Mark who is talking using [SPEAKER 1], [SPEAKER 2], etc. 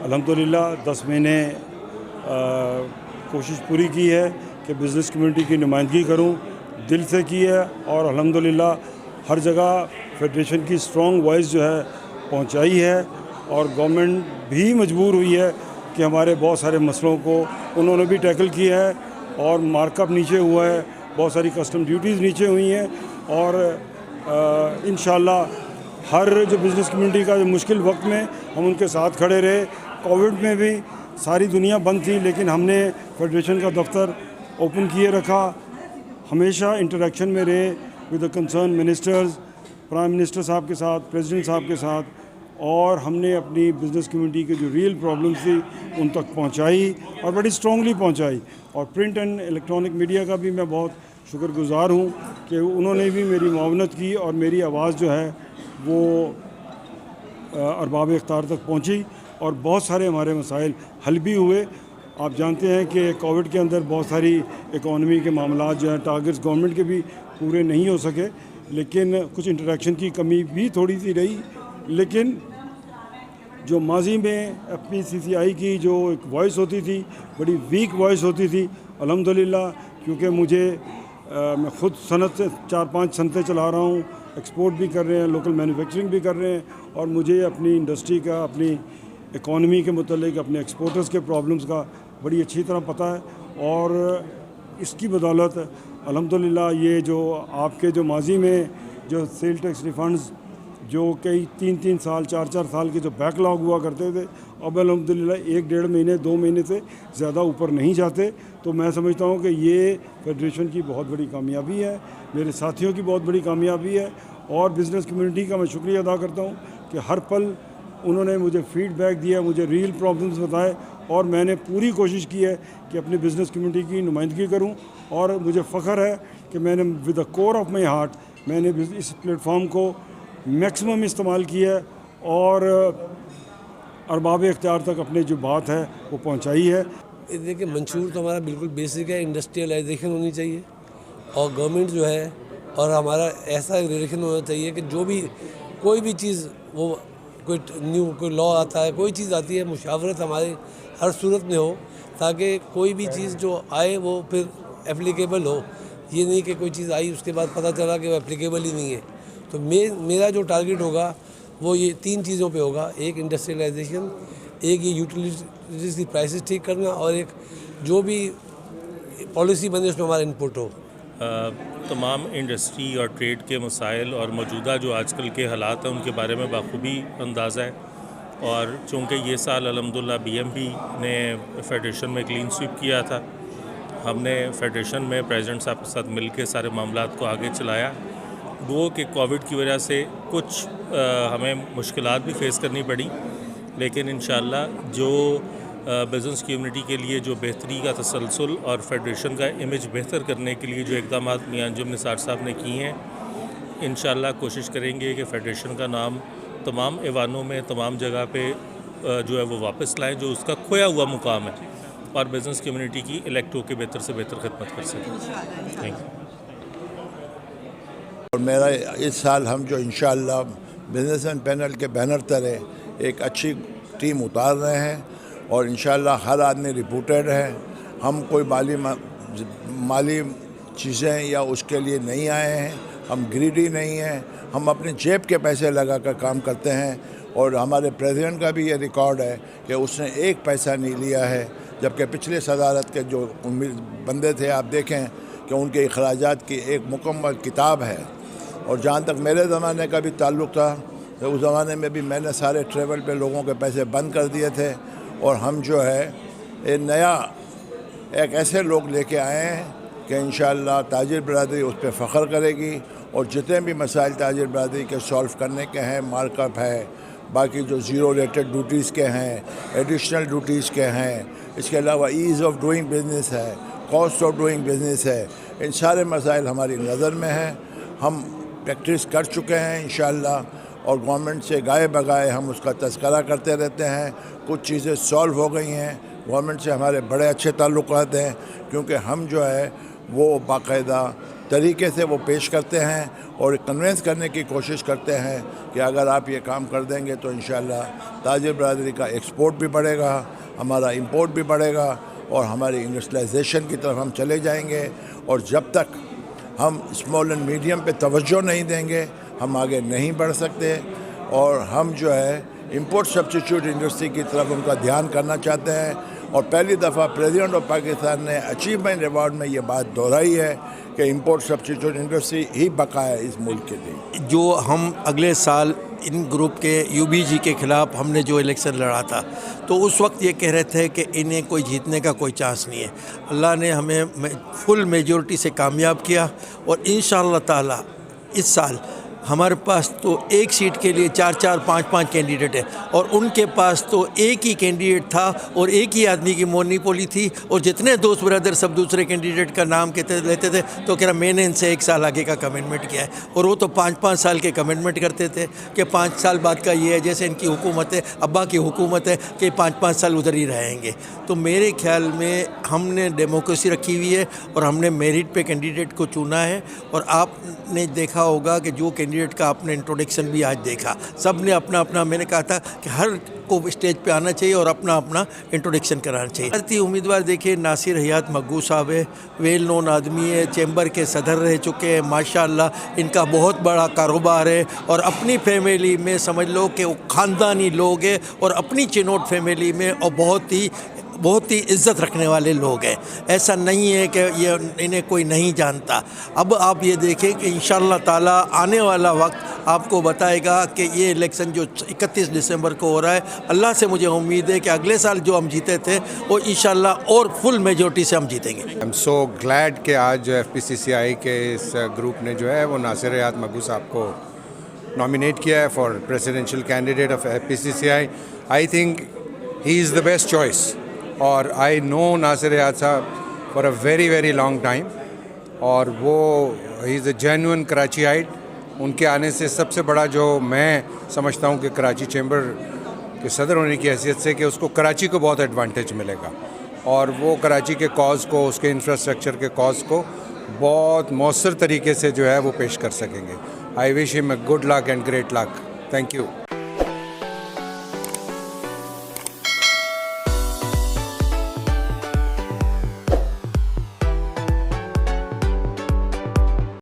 [SPEAKER 1] अल्हम्दुलिल्लाह 10 महीने कोशिश पूरी की है कि बिज़नेस कम्युनिटी की नुमाइंदगी करूं, दिल से की है और अल्हम्दुलिल्लाह हर जगह फेडरेशन की स्ट्रॉन्ग वॉइस जो है पहुंचाई है और गवर्नमेंट भी मजबूर हुई है कि हमारे बहुत सारे मसलों को उन्होंने भी टैकल किया है और मार्कअप नीचे हुआ है, बहुत सारी कस्टम ड्यूटीज़ नीचे हुई हैं और इंशाल्लाह हर जो बिज़नेस कम्युनिटी का जो मुश्किल वक्त में हम उनके साथ खड़े रहे। कोविड में भी सारी दुनिया बंद थी लेकिन हमने फेडरेशन का दफ्तर ओपन किए रखा, हमेशा इंटरेक्शन में रहे with the concern ministers, prime minister साहब के साथ, प्रेसिडेंट साहब के साथ, और हमने अपनी बिज़नेस कम्युनिटी की जो रियल प्रॉब्लम्स थी उन तक पहुंचाई और बड़ी स्ट्रांगली पहुंचाई। और प्रिंट एंड इलेक्ट्रॉनिक मीडिया का भी मैं बहुत शुक्रगुज़ार हूं कि उन्होंने भी मेरी मुआवनत की और मेरी आवाज़ जो है वो अरबाब इख्तियार तक पहुंची और बहुत सारे हमारे मसाइल हल भी हुए। आप जानते हैं कि कोविड के अंदर बहुत सारी इकॉनमी के मामला जो हैं टारगेट्स गवर्नमेंट के भी पूरे नहीं हो सके, लेकिन कुछ इंटरेक्शन की कमी भी थोड़ी सी रही। लेकिन जो माजी में FPCCI की जो एक वॉइस होती थी, बड़ी वीक वॉइस होती थी, अल्हम्दुलिल्लाह क्योंकि मुझे मैं ख़ुद सनत से 4-5 सनतें चला रहा हूँ, एक्सपोर्ट भी कर रहे हैं, लोकल मैन्युफैक्चरिंग भी कर रहे हैं और मुझे अपनी इंडस्ट्री का, अपनी इकॉनमी के मुतल्लिक, अपने एक्सपोर्टर्स के प्रॉब्लम्स का बड़ी अच्छी तरह पता है। और इसकी बदौलत अल्हम्दुलिल्लाह ये जो आपके जो माजी में जो सेल टैक्स रिफंड्स जो कई 3-3 साल 4-4 साल के जो बैकलॉग हुआ करते थे, अब अल्हम्दुलिल्लाह 1-1.5 महीने 2 महीने से ज़्यादा ऊपर नहीं जाते। तो मैं समझता हूँ कि ये फेडरेशन की बहुत बड़ी कामयाबी है, मेरे साथियों की बहुत बड़ी कामयाबी है और बिज़नेस कम्युनिटी का मैं शुक्रिया अदा करता हूँ कि हर पल उन्होंने मुझे फीडबैक दिया, मुझे रियल प्रॉब्लम्स बताए और मैंने पूरी कोशिश की है कि अपनी बिज़नेस कम्युनिटी की नुमाइंदगी करूँ। और मुझे फ़ख्र है कि मैंने with the core of my heart मैंने इस प्लेटफॉर्म को मैक्सिमम इस्तेमाल किया है और अरबाब इख्तियार तक अपनी जो बात है वो पहुंचाई है।
[SPEAKER 2] देखिए, मंशूर तो हमारा बिल्कुल बेसिक है, इंडस्ट्रियलाइजेशन होनी चाहिए और गवर्नमेंट जो है और हमारा ऐसा रिलेशन होना चाहिए कि जो भी कोई भी चीज़ वो कोई न्यू कोई लॉ आता है, कोई चीज़ आती है, मुशावरत हमारी हर सूरत में हो ताकि कोई भी चीज़ जो आए वो फिर एप्लीकेबल हो। ये नहीं कि कोई चीज़ आई उसके बाद पता चला कि वो एप्लीकेबल ही नहीं है। तो मेरा जो टारगेट होगा वो ये 3 चीज़ों पे होगा, एक इंडस्ट्रियलाइजेशन, एक ये यूटिलिटीज़ की प्राइसेस ठीक करना और एक जो भी पॉलिसी बने उसमें हमारा इनपुट हो।
[SPEAKER 3] तमाम इंडस्ट्री और ट्रेड के मसाइल और मौजूदा जो आजकल के हालात हैं उनके बारे में बाखूबी अंदाज़ा है और चूँकि ये साल अल्हम्दुलिल्लाह BMP ने फेडरेशन में क्लीन स्वीप किया था, हमने फेडरेशन में प्रेसिडेंट साहब के साथ मिलकर सारे मामलात को आगे चलाया। वो कि कोविड की वजह से कुछ हमें मुश्किलात भी फेस करनी पड़ी, लेकिन इंशाअल्लाह जो बिज़नेस कम्युनिटी के लिए जो बेहतरी का तसलसल और फेडरेशन का इमेज बेहतर करने के लिए जो इक़दाम मियां अंजुम निसार साहब ने किए हैं, इंशाअल्लाह कोशिश करेंगे कि फेडरेशन का नाम तमाम ऐवानों में, तमाम जगह पे जो है वो वापस लाएँ, जो उसका खोया हुआ मुकाम है, और बिज़नेस कम्युनिटी की इलेक्ट होकर बेहतर से बेहतर खिदमत कर सकें। Thank you.
[SPEAKER 4] और मेरा इस साल हम जो इंशाअल्लाह बिजनेसमैन पैनल के बैनर तरह एक अच्छी टीम उतार रहे हैं और इंशाअल्लाह हर आदमी रिपोर्टेड है। हम कोई माली चीज़ें या उसके लिए नहीं आए हैं, हम ग्रीडी नहीं हैं, हम अपने जेब के पैसे लगा कर काम करते हैं। और हमारे प्रेसिडेंट का भी ये रिकॉर्ड है कि उसने 1 पैसा नहीं लिया है, जबकि पिछले सदारत के जो बंदे थे आप देखें कि उनके अखराजात की एक मुकम्मल किताब है। और जहाँ तक मेरे ज़माने का भी ताल्लुक़ था तो उस ज़माने में भी मैंने सारे ट्रेवल पे लोगों के पैसे बंद कर दिए थे और हम जो है एक नया एक ऐसे लोग लेके आए हैं कि इंशाअल्लाह ताजिर बरादरी उस पर फ़ख्र करेगी और जितने भी मसाइल ताजिर बरादरी के सॉल्व करने के हैं, मार्कअप है, बाकी जो ज़ीरो रेटेड ड्यूटीज़ के हैं, एडिशनल ड्यूटीज़ के हैं, इसके अलावा ईज़ ऑफ डूइंग बिज़नेस है, कॉस्ट ऑफ डूइंग बिज़नेस है, इन सारे मसाइल हमारी नज़र में हैं। हम प्रैक्टिस कर चुके हैं इंशाअल्लाह और गवर्नमेंट से गाए बगाए हम उसका तज़किरा करते रहते हैं। कुछ चीज़ें सॉल्व हो गई हैं, गवर्नमेंट से हमारे बड़े अच्छे ताल्लुकात हैं क्योंकि हम जो है वो बाकायदा طریقے سے وہ پیش کرتے ہیں اور کنونس کرنے کی کوشش کرتے ہیں کہ اگر آپ یہ کام کر دیں گے تو انشاءاللہ تاجر برادری کا ایکسپورٹ بھی بڑھے گا، ہمارا امپورٹ بھی بڑھے گا اور ہماری انڈسٹریلائزیشن کی طرف ہم چلے جائیں گے. اور جب تک ہم اسمال اینڈ میڈیم پہ توجہ نہیں دیں گے ہم آگے نہیں بڑھ سکتے. اور ہم جو ہے امپورٹ سبسٹیٹیوٹ انڈسٹری کی طرف ان کا دھیان کرنا چاہتے ہیں. اور پہلی دفعہ پریزیڈنٹ آف پاکستان نے اچیومنٹ ایوارڈ میں یہ بات دہرائی ہے کہ امپورٹ سبسٹیٹیوٹ انڈسٹری ہی بقا ہے اس ملک کے لیے.
[SPEAKER 5] جو ہم اگلے سال ان گروپ کے UBG کے خلاف ہم نے جو الیکشن لڑا تھا تو اس وقت یہ کہہ رہے تھے کہ انہیں کوئی جیتنے کا کوئی چانس نہیں ہے. اللہ نے ہمیں فل میجورٹی سے کامیاب کیا اور انشاءاللہ تعالی اس سال ہمارے پاس تو ایک سیٹ کے لیے 4-4 5-5 کینڈیڈیٹ ہیں اور ان کے پاس تو ایک ہی کینڈیڈیٹ تھا اور ایک ہی آدمی کی مونوپولی تھی. اور جتنے دوست برادر سب دوسرے کینڈیڈیٹ کا نام لیتے تھے تو کہہ رہا میں نے ان سے 1 سال آگے کا کمٹمنٹ کیا ہے. اور وہ تو 5-5 سال کے کمٹمنٹ کرتے تھے کہ 5 سال بعد کا یہ ہے جیسے ان کی حکومت ہے، ابا کی حکومت ہے کہ 5-5 سال ادھر ہی رہیں گے. تو میرے خیال میں ہم نے ڈیموکریسی رکھی ہوئی ہے اور ہم نے میرٹ پہ کینڈیڈیٹ کو چنا ہے. اور آپ نے دیکھا ہوگا کہ جو کینڈیڈیٹ کا آپ نے انٹروڈکشن بھی آج دیکھا، سب نے اپنا اپنا، میں نے کہا تھا کہ ہر کو اسٹیج پہ آنا چاہیے اور اپنا اپنا انٹروڈکشن کرانا چاہیے. بھارتی امیدوار دیکھیے ناصر حیات مگو صاحب ہے، ویل نون آدمی ہے، چیمبر کے صدر رہ چکے ہیں، ماشاءاللہ ان کا بہت بڑا کاروبار ہے اور اپنی فیملی میں سمجھ لو کہ وہ خاندانی لوگ ہیں اور اپنی چنوٹ فیملی میں اور بہت ہی عزت رکھنے والے لوگ ہیں. ایسا نہیں ہے کہ یہ انہیں کوئی نہیں جانتا. اب آپ یہ دیکھیں کہ انشاءاللہ تعالی آنے والا وقت آپ کو بتائے گا کہ یہ الیکشن جو 31 دسمبر کو ہو رہا ہے، اللہ سے مجھے امید ہے کہ اگلے سال جو ہم جیتے تھے وہ انشاءاللہ اور فل میجورٹی سے ہم جیتیں گے.
[SPEAKER 6] آئی ایم سو گلیڈ کہ آج FPCCI کے اس گروپ نے جو ہے وہ ناصر حیات مگو صاحب کو نامینیٹ کیا ہے for presidential candidate of FPCCI. I think he is the best choice اور آئی نو ناصر حیات صاحب for a very very long time اور وہ ہی از اے جینوئن کراچی آئٹ. ان کے آنے سے سب سے بڑا جو میں سمجھتا ہوں کہ کراچی چیمبر کے صدر ہونے کی حیثیت سے کہ اس کو کراچی کو بہت ایڈوانٹیج ملے گا اور وہ کراچی کے کاز کو، اس کے انفراسٹرکچر کے کاز کو بہت مؤثر طریقے سے جو ہے وہ پیش کر سکیں گے. آئی وش ہم a good luck and great luck. Thank you.